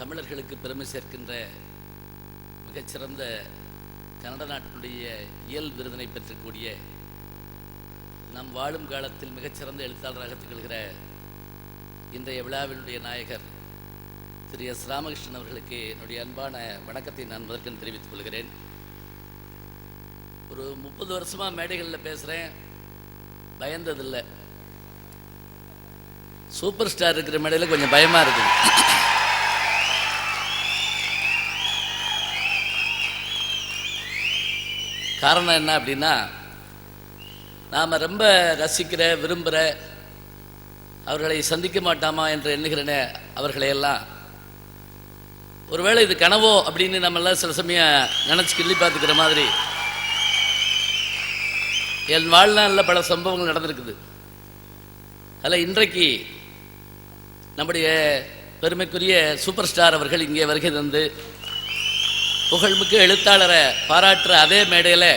தமிழர்களுக்கு பெருமை சேர்க்கின்ற மிகச்சிறந்த கனடா நாட்டினுடைய இயல் விருதினை பெற்றக்கூடிய நம் வாழும் காலத்தில் மிகச்சிறந்த எழுத்தாளராக திகழ்கிற இன்றைய விழாவினுடைய நாயகர் திரு எஸ் ராமகிருஷ்ணன் அவர்களுக்கு என்னுடைய அன்பான வணக்கத்தை நான் முதற்கண் தெரிவித்துக் கொள்கிறேன். ஒரு 30 வருஷமாக மேடைகளில் பேசுகிறேன், பயந்ததில்லை. சூப்பர் ஸ்டார் இருக்கிற மேடையில் கொஞ்சம் பயமாக இருக்குது. காரணம் என்ன அப்படின்னா, நாம் ரொம்ப ரசிக்கிற விரும்புகிற அவர்களை சந்திக்க மாட்டாமா என்று எண்ணுகிறன அவர்களையெல்லாம் ஒருவேளை இது கனவோ அப்படின்னு நம்மெல்லாம் சில சமயம் நினச்சி கிள்ளி பார்த்துக்கிற மாதிரி என் வாழ்நாளில் பல சம்பவங்கள் நடந்திருக்குது. அதில் இன்றைக்கு நம்முடைய பெருமைக்குரிய சூப்பர் ஸ்டார் அவர்கள் இங்கே வருகை தந்து புகழ்மிக்க எழுத்தாளரை பாராட்டுற அதே மேடையில்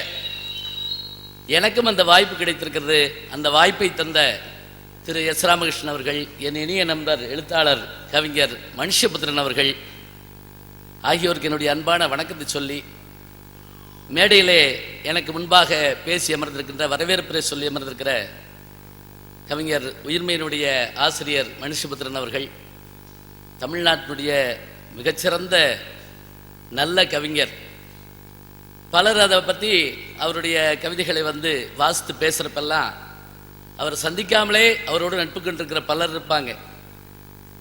எனக்கும் அந்த வாய்ப்பு கிடைத்திருக்கிறது. அந்த வாய்ப்பை தந்த திரு எஸ் ராமகிருஷ்ணன் அவர்கள், என் இனிய நண்பர் எழுத்தாளர் கவிஞர் மனுஷபுத்திரன் அவர்கள் ஆகியோருக்கு என்னுடைய அன்பான வணக்கத்தை சொல்லி, மேடையிலே எனக்கு முன்பாக பேசி அமர்ந்திருக்கின்ற வரவேற்புரை சொல்லி அமர்ந்திருக்கிற கவிஞர் உயிர்மையினுடைய ஆசிரியர் மனுஷபுத்திரன் அவர்கள், தமிழ்நாட்டினுடைய மிகச்சிறந்த நல்ல கவிஞர். பலர் அதை பற்றி அவருடைய கவிதைகளை வாசித்து பேசுகிறப்பெல்லாம் அவர் சந்திக்காமலே அவரோடு நட்பு கொண்டிருக்கிற பலர் இருப்பாங்க.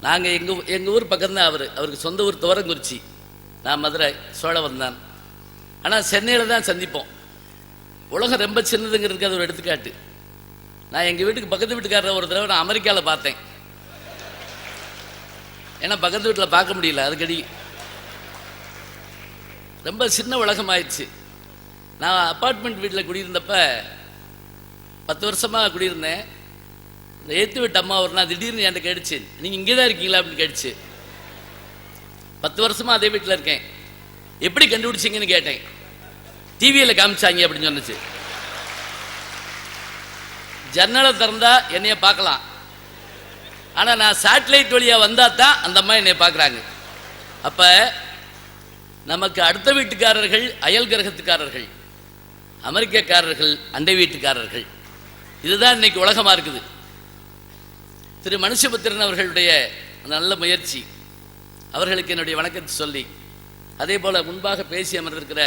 நாங்கள் எங்கள் ஊர் பக்கம் தான் அவருக்கு சொந்த ஊர் துவரங்குறிச்சி, நான் மதுரை சோழவந்தான். ஆனால் சென்னையில் தான் சந்திப்போம். உலகம் ரொம்ப சின்னதுங்கிறதுக்கு அது ஒரு எடுத்துக்காட்டு. நான் எங்கள் வீட்டுக்கு பக்கத்து வீட்டுக்காரரை ஒரு தடவை நான் அமெரிக்காவில் பார்த்தேன். ஏன்னா பக்கத்து வீட்டில் பார்க்க முடியல, அதுக்கடி ரொம்ப சின்ன உலகம் ஆயிடுச்சு. நான் அப்பார்ட்மெண்ட் வீட்டில் குடியிருந்தப்ப 10 வருஷமாக குடியிருந்தேன். இந்த ஏற்று வீட்டு அம்மா ஒரு நாள் திடீர்னு என்கிட்ட கேட்டுச்சு, நீங்கள் இங்கே தான் இருக்கீங்களா அப்படின்னு கேட்டுச்சு. 10 வருஷமாக அதே வீட்டில் இருக்கேன், எப்படி கண்டுபிடிச்சிங்கன்னு கேட்டேன். டிவியில் காமிச்சாங்க அப்படின்னு சொன்னிச்சு. ஜன்னலை திறந்தா என்னைய பார்க்கலாம், ஆனால் நான் சேட்டலைட் வழியாக வந்தால் தான் அந்த அம்மா என்னை பார்க்குறாங்க. அப்போ நமக்கு அடுத்த வீட்டுக்காரர்கள் அயல் கிரகத்துக்காரர்கள், அமெரிக்கக்காரர்கள் அண்டை வீட்டுக்காரர்கள். இதுதான் இன்னைக்கு உலகமாக இருக்குது. திரு மனுஷபுத்திரன் அவர்களுடைய நல்ல முயற்சி, அவர்களுக்கு என்னுடைய வணக்கத்தை சொல்லி, அதே போல் முன்பாக பேசி அமர்ந்திருக்கிற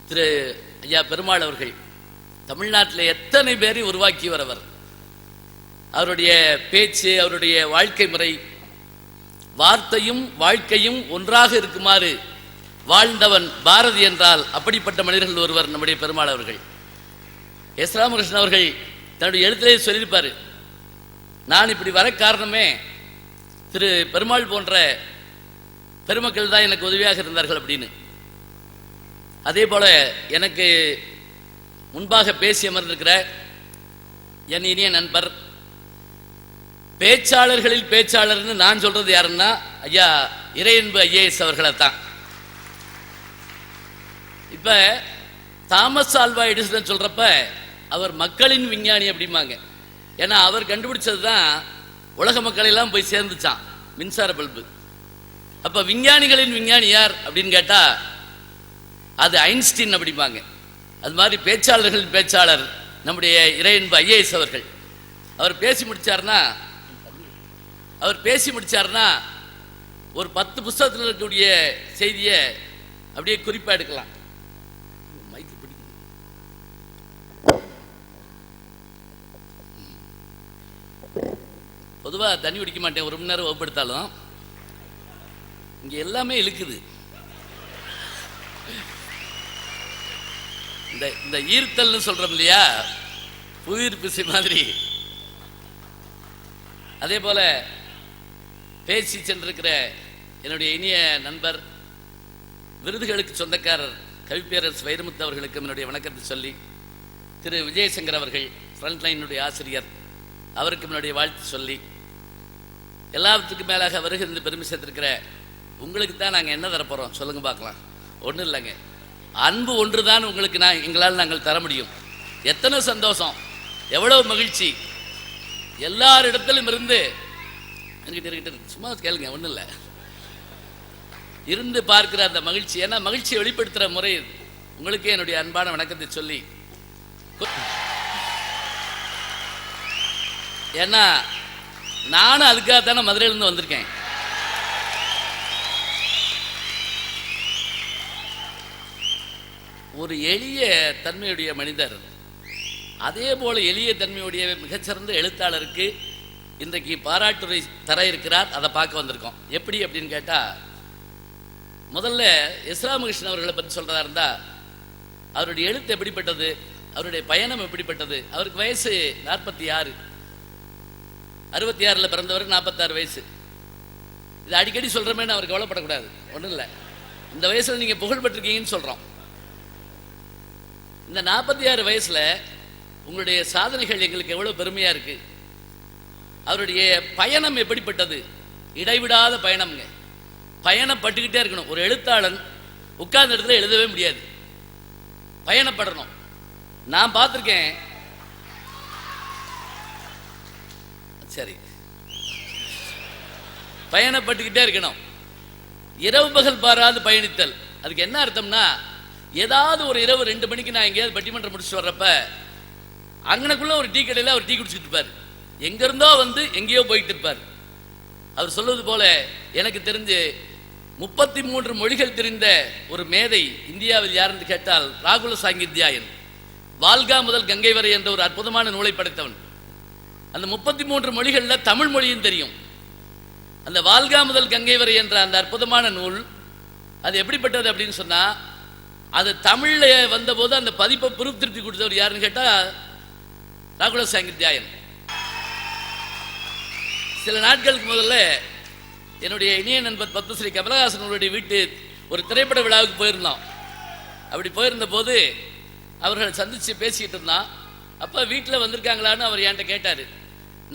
திரு ஐயா பெருமாள் அவர்கள், தமிழ்நாட்டில் எத்தனை பேரை உருவாக்கியவர் அவர். அவருடைய பேச்சு, அவருடைய வாழ்க்கை முறை, வார்த்தையும் வாழ்க்கையும் ஒன்றாக இருக்குமாறு வாழ்ந்தவன் பாரதி என்றால் அப்படிப்பட்ட மனிதர்கள் ஒருவர் நம்முடைய பெருமாள் அவர்கள். எஸ் ராமகிருஷ்ணன் அவர்கள் தன்னுடைய எழுத்திலே சொல்லியிருப்பார், நான் இப்படி வர காரணமே திரு பெருமாள் போன்ற பெருமக்கள் தான் எனக்கு உதவியாக இருந்தார்கள் அப்படின்னு. அதே போல எனக்கு முன்பாக பேசி அமர்ந்திருக்கிற என் இனிய நண்பர், பேச்சாளர்களில் பேச்சாளர்னு நான் சொல்றது யாருன்னா ஐயா இறையன்பு ஐஏஎஸ் அவர்களை தான். இப்ப தாமஸ் ஆல்வா எடிசன் சொல்றப்ப அவர் மக்களின் விஞ்ஞானி அப்படிம்பாங்க. ஏன்னா அவர் கண்டுபிடிச்சது தான் உலக மக்கள் எல்லாம் போய் சேர்ந்துச்சான், மின்சார பல்பு. அப்ப விஞ்ஞானிகளின் விஞ்ஞானி யார் அப்படின்னு கேட்டா அது ஐன்ஸ்டீன் அப்படிம்பாங்க. அது மாதிரி பேச்சாளர்களின் பேச்சாளர் நம்முடைய இறையன்பு ஐஏஎஸ் அவர்கள். அவர் பேசி முடிச்சார்னா ஒரு 10 புத்தகத்தில் இருக்கக்கூடிய செய்தியை அப்படியே குறிப்பா எடுக்கலாம். பொதுவாக தண்ணி குடிக்க மாட்டேன், 1 மணி நேரம் வகுப்படுத்தாலும் இங்க எல்லாமே இழுக்குது. இந்த ஈர்த்தல்னு சொல்றோம் இல்லையா, புவியீர்ப்பு விசை மாதிரி. அதே போல பேசி சென்றிருக்கிற என்னுடைய இனிய நண்பர், விருதுகளுக்கு சொந்தக்காரர் கவிப்பேரரசு வைரமுத்து அவர்களுக்கும் என்னுடைய வணக்கத்தை சொல்லி, திரு விஜயசங்கர் அவர்கள் ஃப்ரண்ட்லைனுடைய ஆசிரியர், அவருக்கும் என்னுடைய வாழ்த்து சொல்லி, எல்லாத்துக்கும் மேலாக வருகின்ற பெருமை சேர்த்திருக்கிற உங்களுக்கு தான் நாங்கள் என்ன தரப்போகிறோம் சொல்லுங்க பார்க்கலாம். ஒன்றும் இல்லைங்க, அன்பு ஒன்று தான் உங்களுக்கு எங்களால் நாங்கள் தர முடியும். எத்தனை சந்தோஷம், எவ்வளவு மகிழ்ச்சி. எல்லாரிடத்திலும் இருந்து என்கிட்ட சும்மா கேளுங்க, ஒன்றும் இல்லை. இருந்து பார்க்கிற அந்த மகிழ்ச்சி, ஏன்னா மகிழ்ச்சியை வெளிப்படுத்துகிற முறை இது. உங்களுக்கே என்னுடைய அன்பான வணக்கத்தை சொல்லி, ஏன்னா நானும் அதுக்காக தானே மதுரையிலேருந்து வந்திருக்கேன். ஒரு எளிய தன்மையுடைய மனிதர், அதே போல எளிய தன்மையுடைய மிகச்சிறந்த எழுத்தாளருக்கு இன்றைக்கு பாராட்டுரை தர இருக்கிறார். அதை பார்க்க வந்திருக்கோம். எப்படி அப்படின்னு கேட்டால், முதல்ல எஸ் ராமகிருஷ்ணன் அவர்களை பற்றி சொல்கிறதா இருந்தால், அவருடைய எழுத்து எப்படிப்பட்டது, அவருடைய பயணம் எப்படிப்பட்டது. அவருக்கு வயசு 46, 66 பிறந்தவர், 46 வயசு. இது அடிக்கடி சொல்கிறோமேன்னு அவர் கவலைப்படக்கூடாது. ஒன்றும் இல்லை, இந்த வயசில் நீங்கள் புகழ்பெற்றிருக்கீங்கன்னு சொல்கிறோம். இந்த 46 வயசில் உங்களுடைய சாதனைகள் எங்களுக்கு எவ்வளோ பெருமையாக இருக்குது. அவருடைய பயணம் எப்படிப்பட்டது, இடைவிடாத பயணம்ங்க. பயணப்பட்டுக்கிட்டே இருக்கணும். ஒரு எழுத்தாளன் உட்கார்ந்த இடத்துல எழுதவே முடியாது, பயணப்படணும். நான் பார்த்துருக்கேன். சரி, பயணப்பட்டுக்கிட்டே இருக்கணும். இரவு பகல் பாராது பயணித்தல். அதுக்கு என்ன அர்த்தம்னா, ஏதாவது ஒரு இரவு 2 மணிக்கு நான் எங்கேயாவது பட்டிமன்றம் முடிச்சுட்டு வர்றப்ப அங்கனக்குள்ள ஒரு டீ கடையில் அவர் டீ குடிச்சுட்டு இருப்பார். எங்கிருந்தோ வந்து எங்கேயோ போயிட்டு இருப்பார். அவர் சொல்வது போல, எனக்கு தெரிஞ்சு 33 மொழிகள் தெரிந்த ஒரு மேதை இந்தியாவில் யாருன்னு கேட்டால் ராகுல சாங்கித்யாயன். வால்கா முதல் கங்கை வரை என்ற ஒரு அற்புதமான நூலை படைத்தவன். அந்த 33 மொழிகளில் தமிழ் மொழியும் தெரியும். அந்த வால்கா முதல் கங்கை வரை என்ற அந்த அற்புதமான நூல், அது எப்படிப்பட்டது அப்படின்னு சொன்னா, அது தமிழில் வந்தபோது அந்த பதிப்பை திருப்தி கொடுத்தவர் யாருன்னு கேட்டால் ராகுல சாங்கித்யாயன். சில நாட்களுக்கு முதல்ல என்னுடைய இனிய நண்பர் பத்மஸ்ரீ கமலஹாசன் அவருடைய வீட்டு ஒரு திரைப்பட விழாவுக்கு போயிருந்தோம். அப்படி போயிருந்த போது அவர்கள் சந்தித்து பேசிக்கிட்டு இருந்தான். அப்போ வீட்டில் வந்திருக்காங்களான்னு அவர் என்கிட்ட கேட்டார்.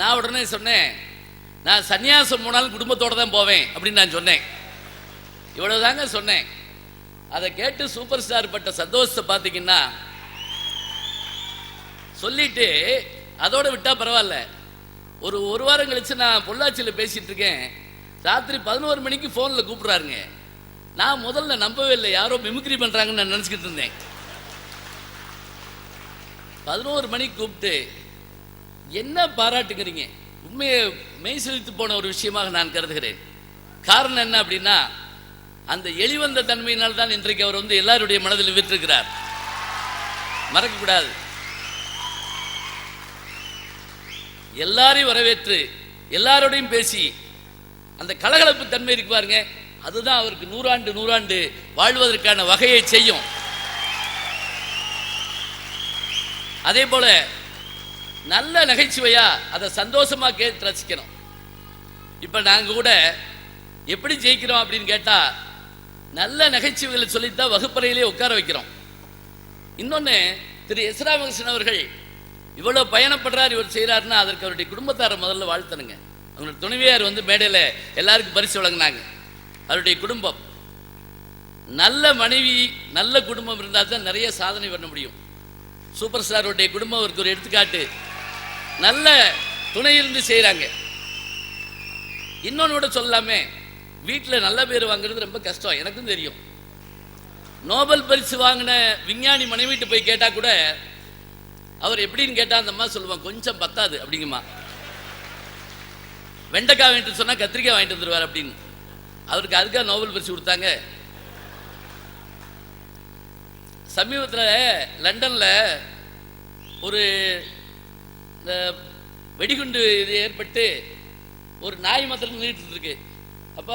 நான் உடனே சொன்னேன், நான் சன்னியாசம் போனாலும் குடும்பத்தோடு தான் போவேன் அப்படின்னு நான் சொன்னேன். இவ்வளவுதாங்க சொன்னேன். அதை கேட்டு சூப்பர் ஸ்டார் பட்ட சந்தோஷத்தை பார்த்தீங்கன்னா, சொல்லிட்டு அதோட விட்டா பரவாயில்ல. ஒரு வாரம் கழிச்சு நான் பொள்ளாச்சியில் பேசிட்டு இருக்கேன். ராத்திரி 11 மணிக்கு ஃபோனில் கூப்பிட்றாருங்க. நான் முதல்ல நம்பவே இல்லை, யாரோ மிமிக்ரி பண்ணுறாங்கன்னு நான் நினச்சிக்கிட்டு இருந்தேன். 11 மணிக்கு கூப்பிட்டு என்ன பாராட்டுங்கிறீங்க. உண்மையை மெய் செலுத்து போன ஒரு விஷயமாக நான் கருதுகிறேன். காரணம் என்ன அப்படின்னா, அந்த எளிவந்த தன்மையினால் தான் இன்றைக்கு அவர் வந்து எல்லாருடைய மனதில் விற்றிருக்கிறார். மறக்கக்கூடாது. எல்லாரையும் வரவேற்று எல்லாரோடையும் பேசி அந்த கலகலப்பு தன்மை இருக்கு பாருங்க, அதுதான் அவருக்கு நூறாண்டு வாழ்வதற்கான வகையை செய்யும். அதே போல நல்ல நகைச்சுவையா அதை சந்தோஷமா கேட்டு ரசிக்கணும். இப்ப நாங்க கூட எப்படி ஜெயிக்கிறோம் அப்படின்னு கேட்டா, நல்ல நகைச்சுவைகளை சொல்லித்தான் வகுப்பறையிலே உட்கார வைக்கிறோம். இன்னொன்னு, திரு எஸ் ராமகிருஷ்ணன் அவர்கள் இவ்வளவு பயணப்படுறார், இவர் செய்யறாருன்னா அதற்கு அவருடைய குடும்பத்தாரை முதல்ல வாழ்த்தணுங்க. அவங்களுடைய துணைவியார் வந்து மேடையில் எல்லாருக்கும் பரிசு வழங்கினாங்க. அவருடைய குடும்பம், நல்ல மனைவி நல்ல குடும்பம் இருந்தால் தான் நிறைய சாதனை பண்ண முடியும். சூப்பர் ஸ்டாருடைய குடும்பம் அவருக்கு ஒரு எடுத்துக்காட்டு. நல்ல துணை இருந்து செய்கிறாங்க. இன்னொன்று கூட சொல்லாமே, வீட்டில் நல்ல பேர் வாங்குறது ரொம்ப கஷ்டம், எனக்கும் தெரியும். நோபல் பரிசு வாங்கின விஞ்ஞானி மனைவிட்டு போய் கேட்டால் கூட அவர் எப்படின்னு கேட்டால் அந்த அம்மா சொல்லுவாங்க, கொஞ்சம் பத்தாது அப்படிங்கம்மா. வெண்டைக்காய் வாங்கிட்டு சொன்னால் கத்திரிக்காய் வாங்கிட்டு வந்துடுவார் அப்படின்னு. அவருக்கு அதுக்காக நோபல் பரிசு கொடுத்தாங்க. சமீபத்தில் லண்டனில் ஒரு வெடிகுண்டு இது ஏற்பட்டு ஒரு நாய் மாத்திரம் நின்றுட்டு இருக்கு. அப்போ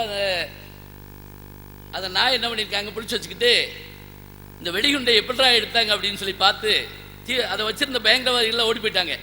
அந்த நாய் என்ன பண்ணியிருக்காங்க, பிடிச்சி வச்சுக்கிட்டு இந்த வெடிகுண்டை எப்படிடா எடுத்தாங்க அப்படின்னு சொல்லி பார்த்து அதை வச்சிருந்த பயங்கரவாதிகள் ஓடி போயிட்டாங்க.